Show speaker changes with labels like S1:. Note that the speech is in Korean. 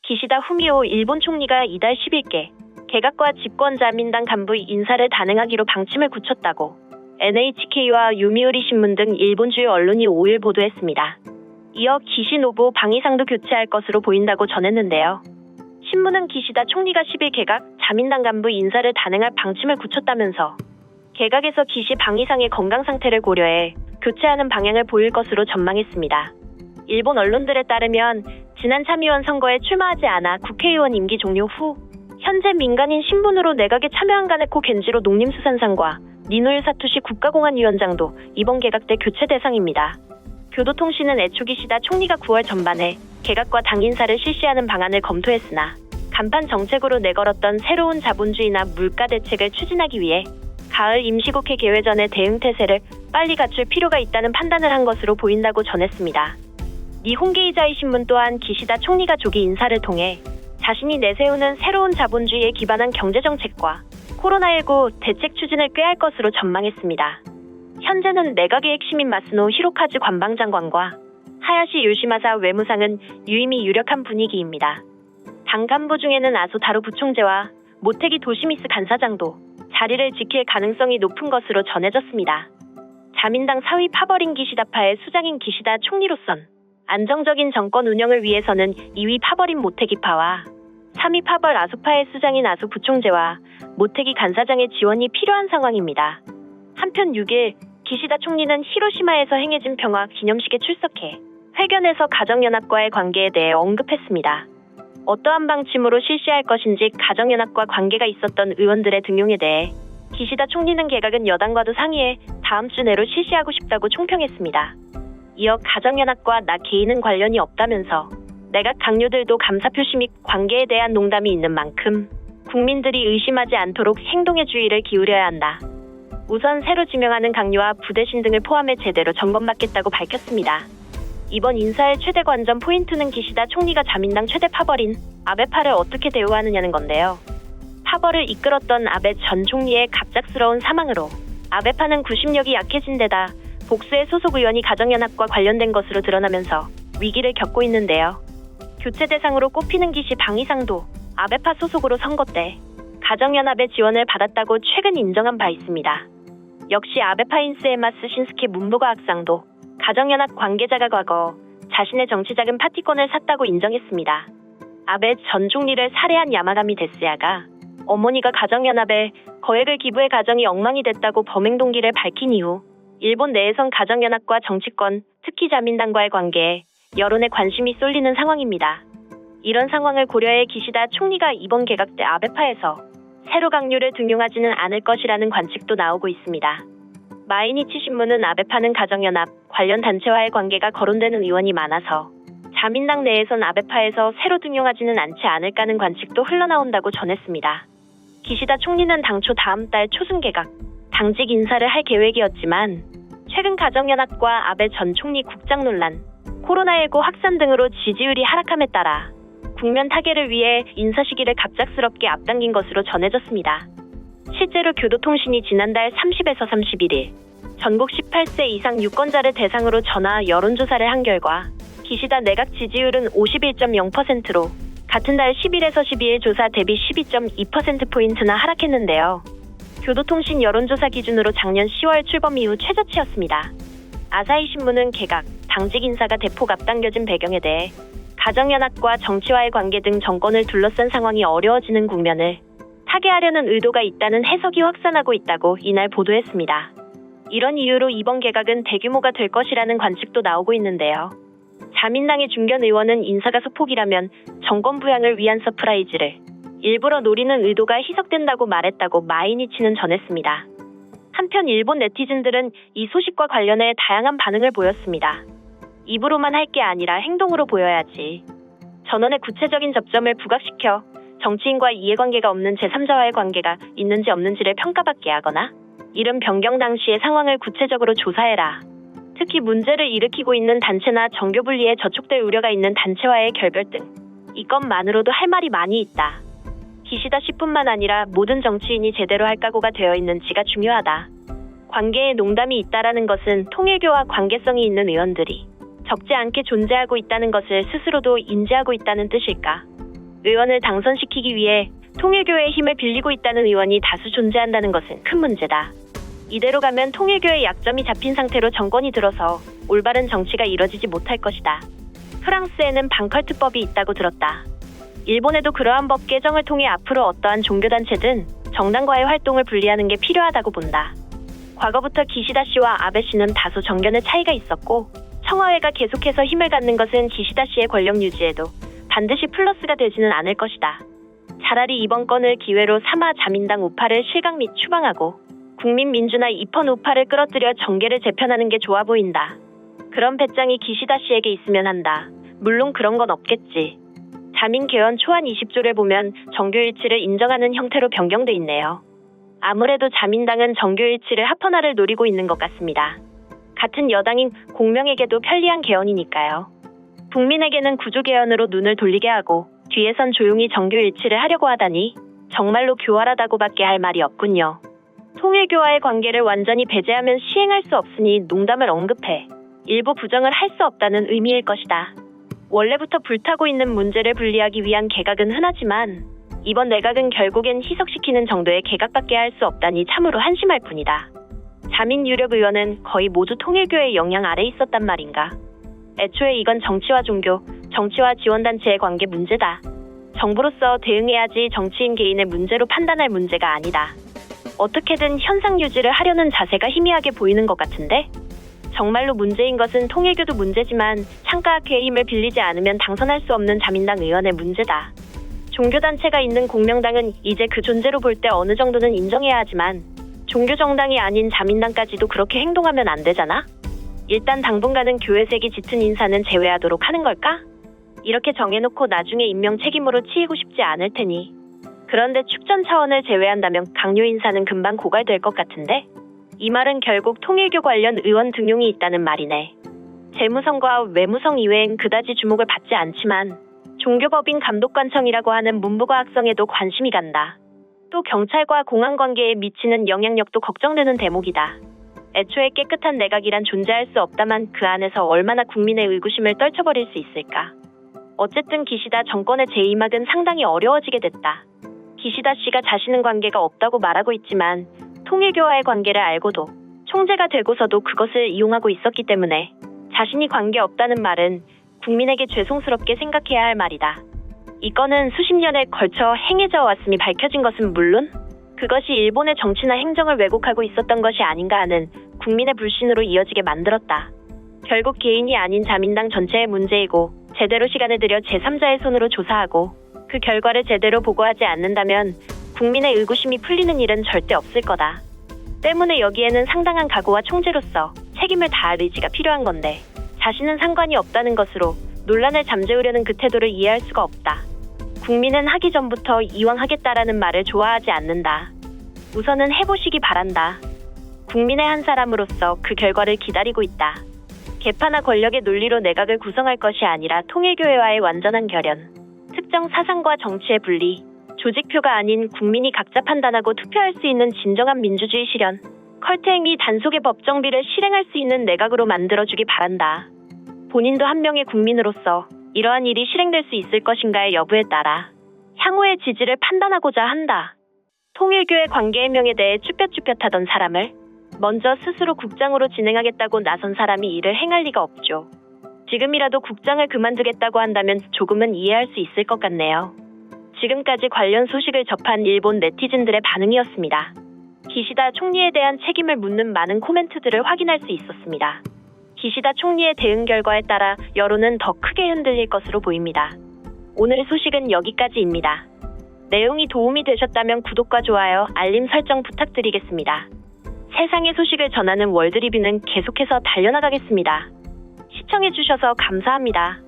S1: 기시다 후미오 일본 총리가 이달 10일께 개각과 집권자민당 간부 인사를 단행하기로 방침을 굳혔다고 NHK와 요미우리 신문 등 일본 주요 언론이 5일 보도했습니다. 이어 기시 노부 방위상도 교체할 것으로 보인다고 전했는데요. 신문은 기시다 총리가 10일 개각, 자민당 간부 인사를 단행할 방침을 굳혔다면서 개각에서 기시 방위상의 건강 상태를 고려해 교체하는 방향을 보일 것으로 전망했습니다. 일본 언론들에 따르면 지난 참의원 선거에 출마하지 않아 국회의원 임기 종료 후 현재 민간인 신분으로 내각에 참여한 가네코 겐지로 농림수산상과 니노유 사토시 국가공안위원장도 이번 개각 때 교체 대상입니다. 교도통신은 애초 기시다 총리가 9월 전반에 개각과 당 인사를 실시하는 방안을 검토했으나 간판 정책으로 내걸었던 새로운 자본주의나 물가 대책을 추진하기 위해 가을 임시국회 개회 전에 대응 태세를 빨리 갖출 필요가 있다는 판단을 한 것으로 보인다고 전했습니다. 니혼게이자이 신문 또한 기시다 총리가 조기 인사를 통해 자신이 내세우는 새로운 자본주의에 기반한 경제정책과 코로나19 대책 추진을 꾀할 것으로 전망했습니다. 현재는 내각의 핵심인 마스노 히로카즈 관방장관과 하야시 요시마사 외무상은 유임이 유력한 분위기입니다. 당 간부 중에는 아소타로 부총재와 모테기 도시미스 간사장도 자리를 지킬 가능성이 높은 것으로 전해졌습니다. 자민당 사위 파벌인 기시다파의 수장인 기시다 총리로선 안정적인 정권 운영을 위해서는 2위 파벌인 모테기파와 3위 파벌 아소파의 수장인 아소 부총재와 모테기 간사장의 지원이 필요한 상황입니다. 한편 6일 기시다 총리는 히로시마에서 행해진 평화 기념식에 출석해 회견에서 가정연합과의 관계에 대해 언급했습니다. 어떠한 방침으로 실시할 것인지 가정연합과 관계가 있었던 의원들의 등용에 대해 기시다 총리는 개각은 여당과도 상의해 다음 주 내로 실시하고 싶다고 총평했습니다. 이어 가정연합과 나 개인은 관련이 없다면서 내각 당뇨들도 감사표시 및 관계에 대한 농담이 있는 만큼 국민들이 의심하지 않도록 행동에 주의를 기울여야 한다. 우선 새로 지명하는 강요와 부대신 등을 포함해 제대로 점검받겠다고 밝혔습니다. 이번 인사의 최대 관전 포인트는 기시다 총리가 자민당 최대 파벌인 아베파를 어떻게 대우하느냐는 건데요. 파벌을 이끌었던 아베 전 총리의 갑작스러운 사망으로 아베파는 구심력이 약해진 데다 복수의 소속 의원이 가정연합과 관련된 것으로 드러나면서 위기를 겪고 있는데요. 교체 대상으로 꼽히는 기시 방위상도 아베파 소속으로 선거 때 가정연합의 지원을 받았다고 최근 인정한 바 있습니다. 역시 아베파인 스에마스 신스케 문부가 학상도 가정연합 관계자가 과거 자신의 정치자금 파티권을 샀다고 인정했습니다. 아베 전 총리를 살해한 야마가미 데스야가 어머니가 가정연합에 거액을 기부해 가정이 엉망이 됐다고 범행 동기를 밝힌 이후 일본 내에선 가정연합과 정치권, 특히 자민당과의 관계에 여론의 관심이 쏠리는 상황입니다. 이런 상황을 고려해 기시다 총리가 이번 개각 때 아베파에서 새로 강요를 등용하지는 않을 것이라는 관측도 나오고 있습니다. 마이니치 신문은 아베파는 가정연합 관련 단체와의 관계가 거론되는 의원이 많아서 자민당 내에선 아베파에서 새로 등용하지는 않지 않을까는 관측도 흘러나온다고 전했습니다. 기시다 총리는 당초 다음 달 초순 개각, 당직 인사를 할 계획이었지만 최근 가정연합과 아베 전 총리 국장 논란, 코로나19 확산 등으로 지지율이 하락함에 따라 국면 타개를 위해 인사 시기를 갑작스럽게 앞당긴 것으로 전해졌습니다. 실제로 교도통신이 지난달 30에서 31일 전국 18세 이상 유권자를 대상으로 전화 여론조사를 한 결과 기시다 내각 지지율은 51.0%로 같은 달 10일에서 12일 조사 대비 12.2%포인트나 하락했는데요. 교도통신 여론조사 기준으로 작년 10월 출범 이후 최저치였습니다. 아사히 신문은 개각, 당직 인사가 대폭 앞당겨진 배경에 대해 가정연합과 정치와의 관계 등 정권을 둘러싼 상황이 어려워지는 국면을 타개하려는 의도가 있다는 해석이 확산하고 있다고 이날 보도했습니다. 이런 이유로 이번 개각은 대규모가 될 것이라는 관측도 나오고 있는데요. 자민당의 중견 의원은 인사가 소폭이라면 정권 부양을 위한 서프라이즈를 일부러 노리는 의도가 희석된다고 말했다고 마이니치는 전했습니다. 한편 일본 네티즌들은 이 소식과 관련해 다양한 반응을 보였습니다. 입으로만 할 게 아니라 행동으로 보여야지. 전원의 구체적인 접점을 부각시켜 정치인과 이해관계가 없는 제3자와의 관계가 있는지 없는지를 평가받게 하거나 이름 변경 당시의 상황을 구체적으로 조사해라. 특히 문제를 일으키고 있는 단체나 정교 분리에 저촉될 우려가 있는 단체와의 결별 등 이것만으로도 할 말이 많이 있다. 기시다 씨뿐만 아니라 모든 정치인이 제대로 할 각오가 되어 있는지가 중요하다. 관계에 농담이 있다라는 것은 통일교와 관계성이 있는 의원들이 적지 않게 존재하고 있다는 것을 스스로도 인지하고 있다는 뜻일까? 의원을 당선시키기 위해 통일교의 힘을 빌리고 있다는 의원이 다수 존재한다는 것은 큰 문제다. 이대로 가면 통일교의 약점이 잡힌 상태로 정권이 들어서 올바른 정치가 이뤄지지 못할 것이다. 프랑스에는 방컬트법이 있다고 들었다. 일본에도 그러한 법 개정을 통해 앞으로 어떠한 종교단체든 정당과의 활동을 분리하는 게 필요하다고 본다. 과거부터 기시다 씨와 아베 씨는 다소 정견의 차이가 있었고 청와회가 계속해서 힘을 갖는 것은 기시다 씨의 권력 유지에도 반드시 플러스가 되지는 않을 것이다. 차라리 이번 건을 기회로 삼아 자민당 우파를 실각 및 추방하고 국민민주나 입헌 우파를 끌어들여 정계를 재편하는 게 좋아 보인다. 그런 배짱이 기시다 씨에게 있으면 한다. 물론 그런 건 없겠지. 자민개헌 초안 20조를 보면 정교일치를 인정하는 형태로 변경돼 있네요. 아무래도 자민당은 정교일치를 합헌화를 노리고 있는 것 같습니다. 같은 여당인 공명에게도 편리한 개헌이니까요. 국민에게는 구조개헌으로 눈을 돌리게 하고 뒤에선 조용히 정교일치를 하려고 하다니 정말로 교활하다고밖에 할 말이 없군요. 통일교와의 관계를 완전히 배제하면 시행할 수 없으니 농담을 언급해 일부 부정을 할 수 없다는 의미일 것이다. 원래부터 불타고 있는 문제를 분리하기 위한 개각은 흔하지만 이번 내각은 결국엔 희석시키는 정도의 개각밖에 할 수 없다니 참으로 한심할 뿐이다. 자민 유력 의원은 거의 모두 통일교의 영향 아래 있었단 말인가. 애초에 이건 정치와 종교, 정치와 지원단체의 관계 문제다. 정부로서 대응해야지 정치인 개인의 문제로 판단할 문제가 아니다. 어떻게든 현상 유지를 하려는 자세가 희미하게 보이는 것 같은데? 정말로 문제인 것은 통일교도 문제지만 창가학회의 힘을 빌리지 않으면 당선할 수 없는 자민당 의원의 문제다. 종교단체가 있는 공명당은 이제 그 존재로 볼 때 어느 정도는 인정해야 하지만 종교정당이 아닌 자민당까지도 그렇게 행동하면 안 되잖아? 일단 당분간은 교회색이 짙은 인사는 제외하도록 하는 걸까? 이렇게 정해놓고 나중에 임명 책임으로 치이고 싶지 않을 테니. 그런데 축전 차원을 제외한다면 강요 인사는 금방 고갈될 것 같은데? 이 말은 결국 통일교 관련 의원 등용이 있다는 말이네. 재무성과 외무성 이외엔 그다지 주목을 받지 않지만 종교법인 감독관청이라고 하는 문부과학성에도 관심이 간다. 또 경찰과 공안 관계에 미치는 영향력도 걱정되는 대목이다. 애초에 깨끗한 내각이란 존재할 수 없다만 그 안에서 얼마나 국민의 의구심을 떨쳐버릴 수 있을까. 어쨌든 기시다 정권의 재임학은 상당히 어려워지게 됐다. 기시다 씨가 자신은 관계가 없다고 말하고 있지만 통일교와의 관계를 알고도 총재가 되고서도 그것을 이용하고 있었기 때문에 자신이 관계없다는 말은 국민에게 죄송스럽게 생각해야 할 말이다. 이 건은 수십 년에 걸쳐 행해져 왔음이 밝혀진 것은 물론 그것이 일본의 정치나 행정을 왜곡하고 있었던 것이 아닌가 하는 국민의 불신으로 이어지게 만들었다. 결국 개인이 아닌 자민당 전체의 문제이고 제대로 시간을 들여 제3자의 손으로 조사하고 그 결과를 제대로 보고하지 않는다면 국민의 의구심이 풀리는 일은 절대 없을 거다. 때문에 여기에는 상당한 각오와 총재로서 책임을 다할 의지가 필요한 건데 자신은 상관이 없다는 것으로 논란을 잠재우려는 그 태도를 이해할 수가 없다. 국민은 하기 전부터 이왕 하겠다라는 말을 좋아하지 않는다. 우선은 해보시기 바란다. 국민의 한 사람으로서 그 결과를 기다리고 있다. 개파나 권력의 논리로 내각을 구성할 것이 아니라 통일교회와의 완전한 결연, 특정 사상과 정치의 분리, 조직표가 아닌 국민이 각자 판단하고 투표할 수 있는 진정한 민주주의 실현, 컬트행 및 단속의 법정비를 실행할 수 있는 내각으로 만들어주기 바란다. 본인도 한 명의 국민으로서 이러한 일이 실행될 수 있을 것인가의 여부에 따라 향후의 지지를 판단하고자 한다. 통일교회 관계해명에 대해 쭈뼛쭈뼛하던 사람을 먼저 스스로 국장으로 진행하겠다고 나선 사람이 이를 행할 리가 없죠. 지금이라도 국장을 그만두겠다고 한다면 조금은 이해할 수 있을 것 같네요. 지금까지 관련 소식을 접한 일본 네티즌들의 반응이었습니다. 기시다 총리에 대한 책임을 묻는 많은 코멘트들을 확인할 수 있었습니다. 기시다 총리의 대응 결과에 따라 여론은 더 크게 흔들릴 것으로 보입니다. 오늘 소식은 여기까지입니다. 내용이 도움이 되셨다면 구독과 좋아요, 알림 설정 부탁드리겠습니다. 세상의 소식을 전하는 월드리뷰는 계속해서 달려나가겠습니다. 시청해주셔서 감사합니다.